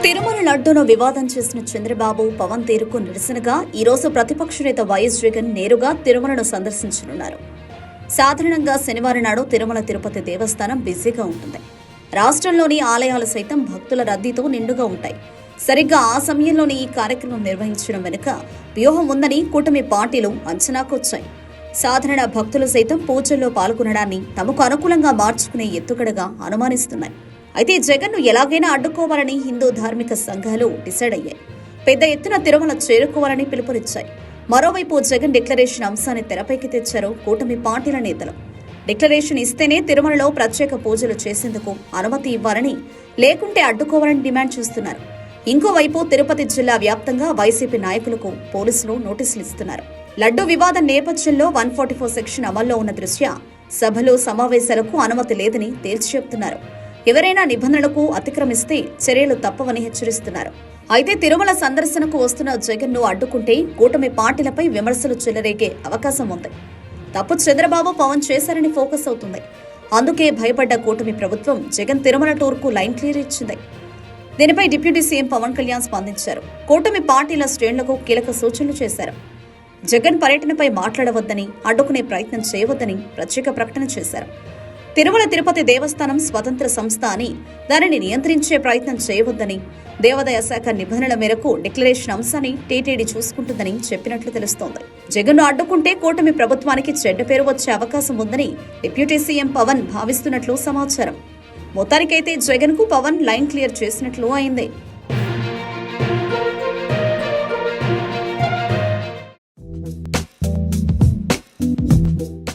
తిరుమల లడ్డూను వివాదం చేసిన చంద్రబాబు, పవన్ తీరుకు నిరసనగా ఈరోజు ప్రతిపక్ష నేత వైఎస్ జగన్ నేరుగా తిరుమలను సందర్శించనున్నారు. సాధారణంగా శనివారం నాడు తిరుమల తిరుపతి దేవస్థానం బిజీగా ఉంటుంది. రాష్ట్రంలోని ఆలయాలు సైతం భక్తుల రద్దీతో నిండుగా ఉంటాయి. సరిగ్గా ఆ సమయంలోనే ఈ కార్యక్రమం నిర్వహించడం వెనుక వ్యూహం ఉందని కూటమి పార్టీలు అంచనాకు వచ్చాయి. సాధారణ భక్తులు సైతం పూజల్లో పాల్గొనడాన్ని తమకు అనుకూలంగా మార్చుకునే ఎత్తుగడగా అనుమానిస్తున్నాయి. అయితే జగన్ను ఎలాగైనా అడ్డుకోవాలని హిందూ ధార్మిక సంఘాలు డిసైడ్ అయ్యాయి. పెద్ద ఎత్తున తిరుమల చేరుకోవాలని పిలుపునిచ్చాయి. మరోవైపు జగన్ డిక్లరేషన్ అంశాన్ని తెరపైకి తెచ్చారు కూటమి పార్టీల నేతలు. డిక్లరేషన్ ఇస్తేనే తిరుమలలో ప్రత్యేక పూజలు చేసేందుకు అనుమతి ఇవ్వాలని, లేకుంటే అడ్డుకోవాలని డిమాండ్ చేస్తున్నారు. ఇంకోవైపు తిరుపతి జిల్లా వ్యాప్తంగా వైసీపీ నాయకులకు పోలీసులు నోటీసులు ఇస్తున్నారు. లడ్డూ వివాదం నేపథ్యంలో 144 సెక్షన్ అమల్లో ఉన్న దృష్ట్యా సభలు, సమావేశాలకు అనుమతి లేదని తేల్చి చెబుతున్నారు. ఎవరైనా నిబంధనలకు అతిక్రమిస్తే చర్యలు తప్పవని హెచ్చరిస్తున్నారు. అయితే తిరుమల సందర్శనకు వస్తున్న జగన్ను అడ్డుకుంటే కూటమి పార్టీలపై విమర్శలు చెలరేగే అవకాశం ఉంది. తప్పు చంద్రబాబు, పవన్ చేశారని ఫోకస్ అవుతుంది. అందుకే భయపడ్డ కూటమి ప్రభుత్వం జగన్ తిరుమల టూర్కు లైన్ క్లియర్ ఇచ్చింది. దీనిపై డిప్యూటీ సీఎం పవన్ కళ్యాణ్ స్పందించారు. కూటమి పార్టీల శ్రేణులకు కీలక సూచనలు చేశారు. జగన్ పర్యటనపై మాట్లాడవద్దని, అడ్డుకునే ప్రయత్నం చేయవద్దని ప్రత్యేక ప్రకటన చేశారు. తిరుమల తిరుపతి దేవస్థానం స్వతంత్ర సంస్థ అని, దానిని నియంత్రించే ప్రయత్నం చేయవద్దని, దేవాదాయ శాఖ నిబంధనల మేరకు డిక్లరేషన్ అంశాన్ని టీటీడీ చూసుకుంటుందని చెప్పినట్లు తెలుస్తోంది. జగన్ను అడ్డుకుంటే కూటమి ప్రభుత్వానికి చెడ్డ పేరు వచ్చే అవకాశం ఉందని డిప్యూటీ సీఎం పవన్ భావిస్తున్నట్లు సమాచారం. మొత్తానికైతే జగన్ కు పవన్ లైన్ క్లియర్ చేసినట్లు అయింది.